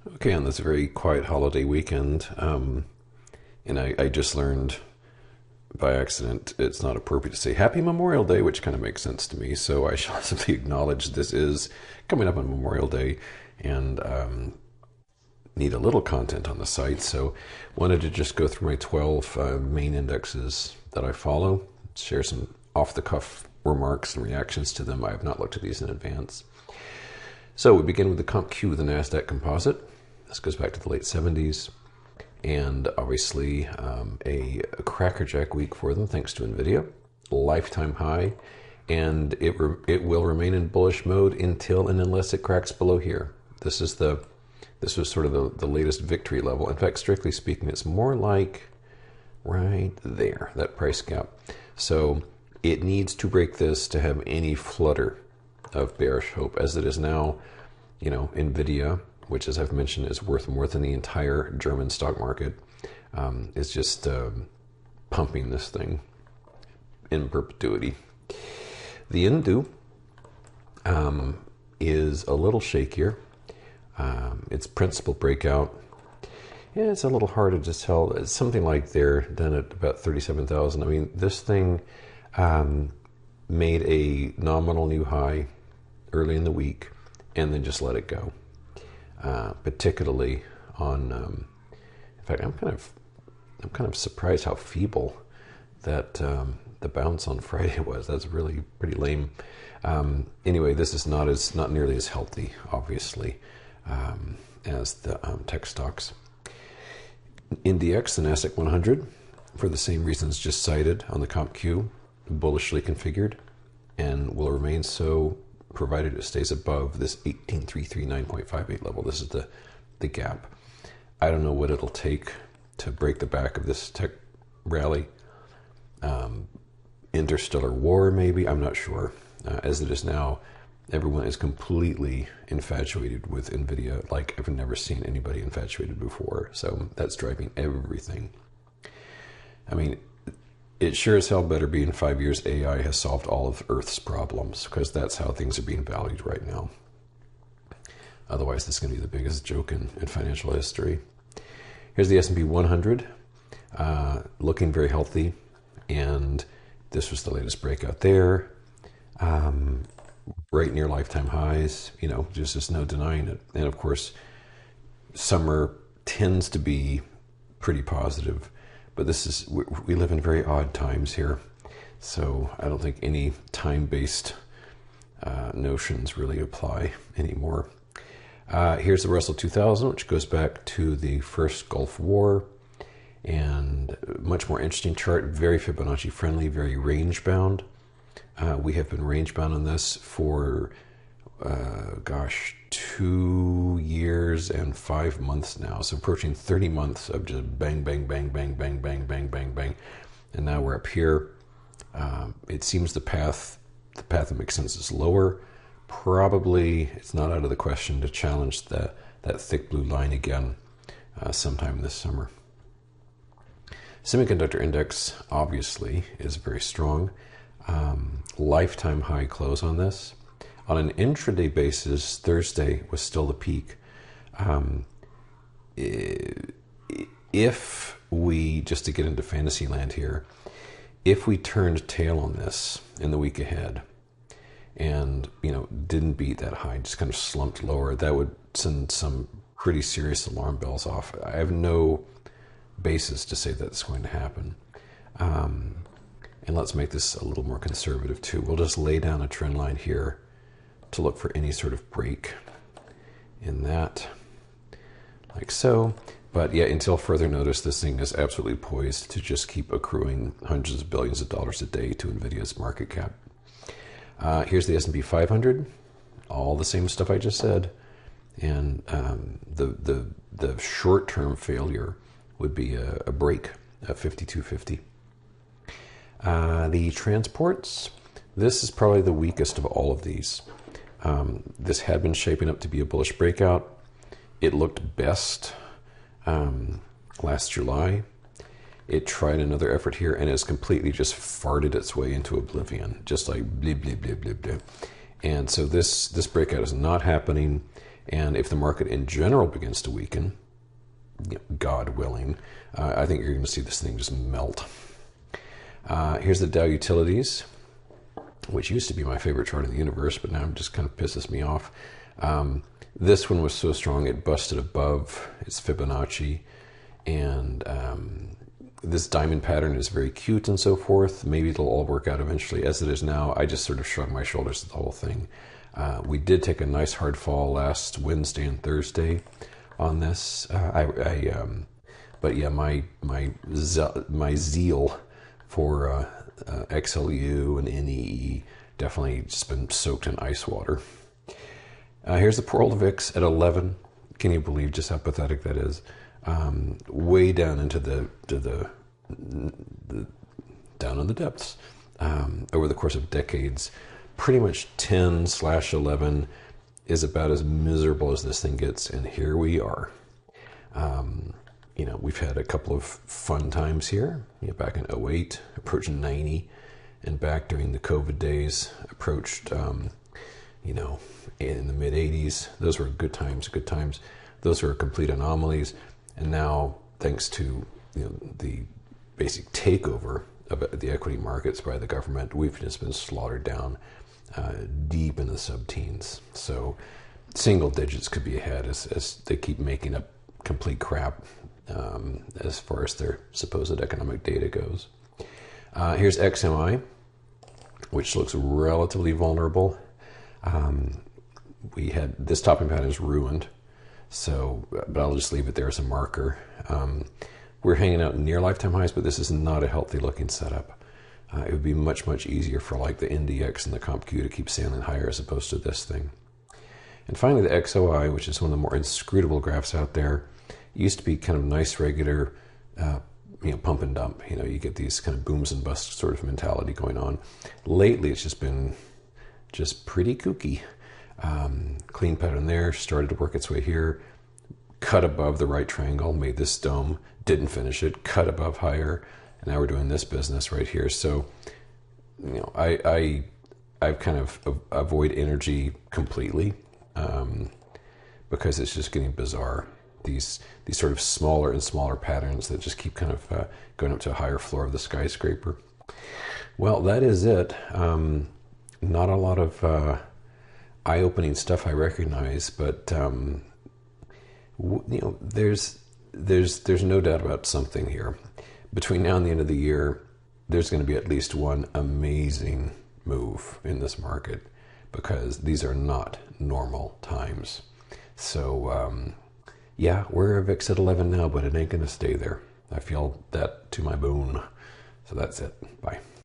Okay, on this very quiet holiday weekend, and I just learned by accident it's not appropriate to say Happy Memorial Day, which kind of makes sense to me. So I shall simply acknowledge this is coming up on Memorial Day and need a little content on the site. So wanted to just go through my 12 main indexes that I follow, share some off the cuff remarks and reactions to them. I have not looked at these in advance. So we begin with the CompQ, the NASDAQ Composite. This goes back to the late 70s, and obviously a crackerjack week for them thanks to NVIDIA. Lifetime high, and it will remain in bullish mode until and unless it cracks below here. This was sort of the latest victory level. In fact, strictly speaking, it's more like right there, that price gap. So it needs to break this to have any flutter of bearish hope. As it is now, NVIDIA, which, as I've mentioned, is worth more than the entire German stock market, is just pumping this thing in perpetuity. The Indu is a little shakier. Its principal breakout, yeah, it's a little hard to tell. It's something like they're done at about 37,000. I mean, this thing made a nominal new high early in the week and then just let it go. Particularly on, in fact, I'm kind of surprised how feeble that the bounce on Friday was. That's really pretty lame. Anyway, this is not nearly as healthy, obviously, as the tech stocks. INDX, the NASDAQ 100, for the same reasons just cited on the CompQ, bullishly configured, and will remain so provided it stays above this 18,339.58 level. This is the gap. I don't know what it'll take to break the back of this tech rally. Interstellar war, maybe, I'm not sure. As it is now, everyone is completely infatuated with NVIDIA like I've never seen anybody infatuated before. So that's driving everything. I mean, it sure as hell better be in 5 years AI has solved all of Earth's problems, because that's how things are being valued right now. Otherwise, this is going to be the biggest joke in financial history. Here's the S&P 100, looking very healthy, and this was the latest breakout there. Right near lifetime highs, just no denying it. And of course, summer tends to be pretty positive. But we live in very odd times here. So I don't think any time-based notions really apply anymore. Here's the Russell 2000, which goes back to the first Gulf War. And much more interesting chart, very Fibonacci friendly, very range bound. We have been range bound on this for, 2 years and 5 months now. So approaching 30 months of just bang, bang, bang, bang, bang, bang, bang, bang, bang. And now we're up here. It seems the path that makes sense is lower. Probably it's not out of the question to challenge that thick blue line again sometime this summer. Semiconductor index obviously is very strong. Lifetime high close on this. On an intraday basis, Thursday was still the peak. If we, just to get into fantasy land here, if we turned tail on this in the week ahead and, didn't beat that high, just kind of slumped lower, that would send some pretty serious alarm bells off. I have no basis to say that's going to happen. And let's make this a little more conservative too. We'll just lay down a trend line here to look for any sort of break in that, like so. But yeah, until further notice, this thing is absolutely poised to just keep accruing hundreds of billions of dollars a day to NVIDIA's market cap. Here's the S&P 500, all the same stuff I just said. And the short-term failure would be a break at 52.50. The transports, this is probably the weakest of all of these. This had been shaping up to be a bullish breakout. It looked best last July. It tried another effort here and has completely just farted its way into oblivion, just like blip, blip, blip, blip, blip. And so this breakout is not happening. And if the market in general begins to weaken, God willing, I think you're going to see this thing just melt. Here's the Dow Utilities, which used to be my favorite chart in the universe, but now it just kind of pisses me off. This one was so strong it busted above its Fibonacci, and this diamond pattern is very cute and so forth. Maybe it'll all work out eventually. As it is now, I just sort of shrug my shoulders at the whole thing. We did take a nice hard fall last Wednesday and Thursday on this. But yeah, my zeal for XLU and NEE definitely just been soaked in ice water. Here's the poor old VIX at 11. Can you believe just how pathetic that is? Way down into the down in the depths over the course of decades. Pretty much 10/11 is about as miserable as this thing gets, and here we are. We've had a couple of fun times here. Back in 08, approached 90, and back during the COVID days, approached, in the mid 80s. Those were good times. Those were complete anomalies, and now, thanks to the basic takeover of the equity markets by the government, we've just been slaughtered down deep in the sub-teens. So single digits could be ahead as they keep making up complete crap as far as their supposed economic data goes. Here's XMI, which looks relatively vulnerable. We had this topping pattern is ruined, but I'll just leave it there as a marker. We're hanging out near lifetime highs, but this is not a healthy looking setup. It would be much, much easier for like the NDX and the CompQ to keep sailing higher as opposed to this thing. And finally, the XOI, which is one of the more inscrutable graphs out there, used to be kind of nice, regular, pump and dump. You get these kind of booms and busts sort of mentality going on. Lately, it's just been pretty kooky. Clean pattern there, started to work its way here, cut above the right triangle, made this dome, didn't finish it, cut above higher, and now we're doing this business right here. So, I've kind of avoid energy completely because it's just getting bizarre. These sort of smaller and smaller patterns that just keep kind of going up to a higher floor of the skyscraper. Well, that is it. Not a lot of eye-opening stuff I recognize, but there's no doubt about something here. Between now and the end of the year, there's going to be at least one amazing move in this market because these are not normal times. So, we're a VIX at 11 now, but it ain't going to stay there. I feel that to my bone. So that's it. Bye.